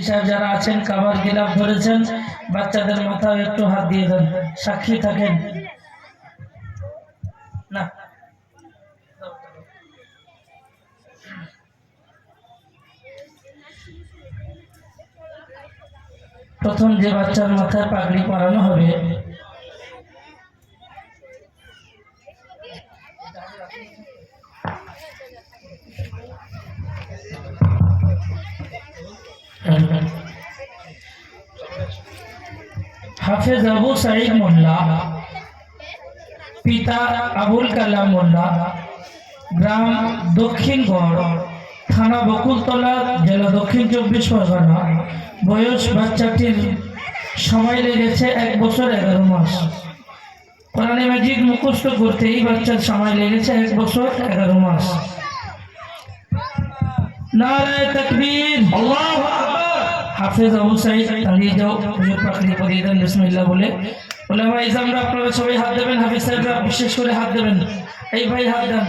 সাহেব যারা আছেন কাবার গিলাফ ধরেছেন, বাচ্চাদের মাথায় একটু হাত দিয়ে দেন, সাক্ষী থাকেন না। প্রথম যে বাচ্চার মাথায় পাগড়ি পরানো হবে হাফেজ আবু সাঈদ মোল্লা, পিতা আবুল কালাম মোল্লা, গ্রাম দক্ষিণগড়, থানা বকুলতলা, জেলা দক্ষিণ 24 পরগনা। বয়স বাচ্চাটির সময় লেগেছে 1 বছর 11 মাস। কোরআনে মাজিদ মুখস্থ করতে এই বাচ্চার সময় লেগেছে 1 বছর 11 মাস। নারায়ে তাকবীর, আল্লাহু আকবার। হাফেজ আবু সাঈদ দাঁড়িয়ে যাও, হুজুর পাকড়ি পরিয়ে দেন বিসমিল্লাহ বলে। উলামা ইজামরা আপনারা সবাই হাত দেবেন, হাফেজ সাহেবরা বিশেষ করে হাত দেবেন। এই ভাই হাত দেন।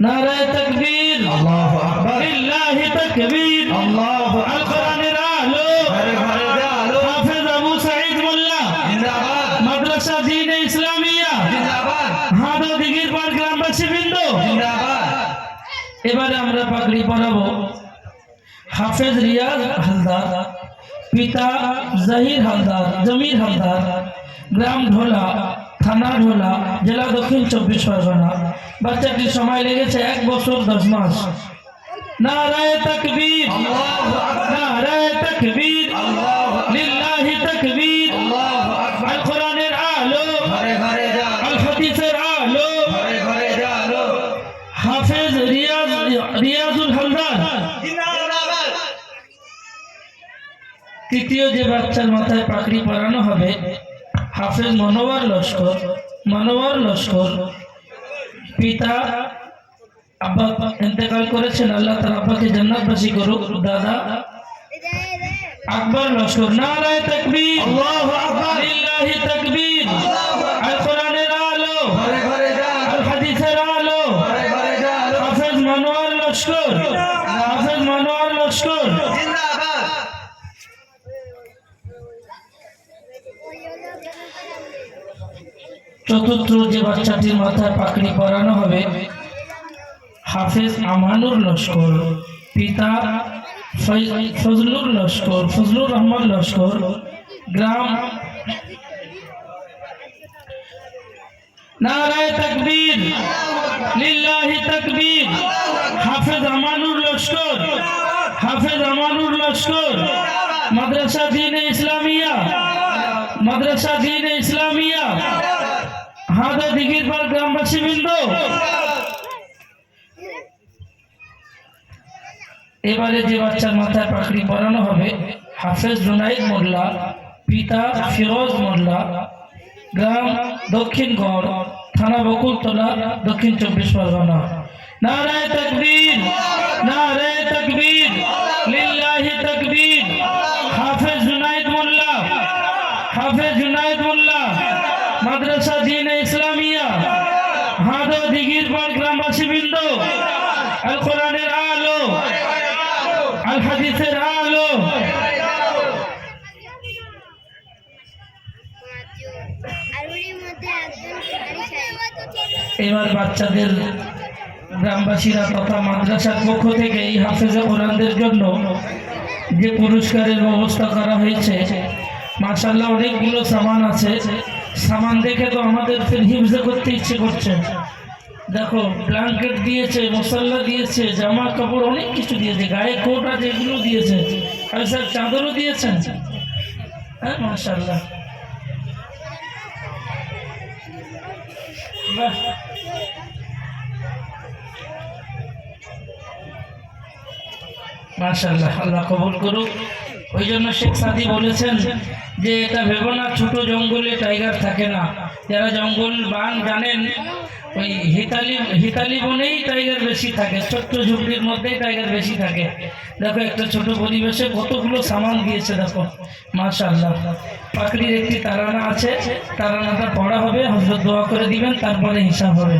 নারায়ে তাকবীর, আল্লাহু আকবার, লিল্লাহি তাকবীর, আল্লাহু আকবার। আল কোরআনের আলো, ঘরে ঘরে আলো। হাফেজ আবু সাঈদ মোল্লা জিন্দাবাদ, মাদ্রাসা দ্বীন-ই ইসলামিয়া জিন্দাবাদ, হাদা দিঘির পাড় গ্রামবাসী বৃন্দ জিন্দাবাদ। এবারে আমরা পাগড়ি পরাবো হাফেজ রিয়াজ হালদার, পিতা জাহির হালদার, জমির হালদার, গ্রাম ঢোলা, থানা ঢোলা, জেলা দক্ষিণ 24 পরগনা। বাচ্চাটির সময় লেগেছে 1 বছর 10 মাস। নারায়ে তাকবীর, আল্লাহু আকবার, নারায়ে তাকবীর, আল্লাহু আকবার, লিল্লাহি তাকবীর, আল্লাহু আকবার। আল কোরআনের আলো, ঘরে ঘরে আলো। আল হাদিসের আলো, ঘরে ঘরে আলো। হাফেজ রিয়াজুল হালদার জিন্দাবাদ। তৃতীয় যে বাচ্চার মাথায় পাগড়ি পরানো হবে হাফেজ মনোয়ার লস্কর, পিতা আব্বা ইন্তেকাল করেছেন, আল্লাহ তাআলা আব্বাকে জান্নাতবাসী করুক। দাদা আকবর লস্কর। নারায়ে তাকবীর, আল্লাহু আকবার, লিল্লাহি তাকবীর, আল কোরআনের আলো, ঘরে ঘরে আলো। আল হাদিসের আলো, ঘরে ঘরে আলো। হাফেজ মনোয়ার লস্কর, হাফেজ মনোয়ার লস্কর জিন্দাবাদ। চতুর্থ যে বাচ্চাটির মাথায় পাগড়ি পরানো হবে হাফেজ আমানুর লস্কর, পিতা ফজলুর রহমান লস্কর, গ্রাম। নারায়ে তাকবীর, লিল্লাহি তাকবীর। হাফেজ আমানুর লস্কর, হাফেজ আমানুর লস্কর, মাদ্রাসা দ্বীন-ই ইসলামিয়া, মাদ্রাসা দ্বীন-ই ইসলামিয়া, হাদা দিঘির পাড় গ্রামবাসী বৃন্দ। এবারে যে বাচ্চার মাথায় পাগড়ি পরানো হবে হাফেজ জুনাইদ মোল্লা, পিতা ফিরোজ মোল্লা, গ্রাম দক্ষিণগড়, থানা বকুলতলা, দক্ষিণ 24 পরগনা। নারায়ে তাকবীর, নারায়ে তাকবীর, লিল্লাহি তাকবীর। হাফেজ জুনাইদ মোল্লা, হাফেজ জুনাইদ মোল্লা, মাদ্রাসা দ্বীন-ই ইসলামিয়া, হাদা দিঘির পাড় গ্রামবাসী বৃন্দ। আল কোরআনের আলো, আল হাদিসের আলো। এবার বাচ্চাদের গ্রামবাসীরা তথা মাদ্রাসার পক্ষ থেকে এই হাফেজে কোরআনদের জন্য যে পুরস্কারের ব্যবস্থা করা হয়েছে, মাশাআল্লাহ অনেকগুলো সামান আছে। সামান দেখে তো আমাদের ফির হিফজ করতে ইচ্ছে করছে। দেখো ব্ল্যাঙ্কেট দিয়েছে, মশাল্লা দিয়েছে, জামা কাপড় অনেক কিছু দিয়েছে, গায়ে কোট আছে, এগুলো দিয়েছে, আর স্যার চাদরও দিয়েছেন। হ্যাঁ মাশাআল্লাহ, বাহ। মাশাআল্লাহ, আল্লাহ কবুল করুক। ওই জন্য শেখ সাদি বলেছেন যে এটা ভেবো না ছোট জঙ্গলে টাইগার থাকে না। যারা জঙ্গল বান জানেন, ওই হিতালি বনেই টাইগার বেশি থাকে, ছোট্ট ঝুপড়ির মধ্যেই টাইগার বেশি থাকে। দেখো একটা ছোট পরিবেশে কতগুলো সামান দিয়েছে, দেখো মাশাআল্লাহ। পাগড়ির একটি তারানা আছে, তারানাটা পড়া হবে, হযরত দোয়া করে দিবেন, তারপরে হিসাব হবে।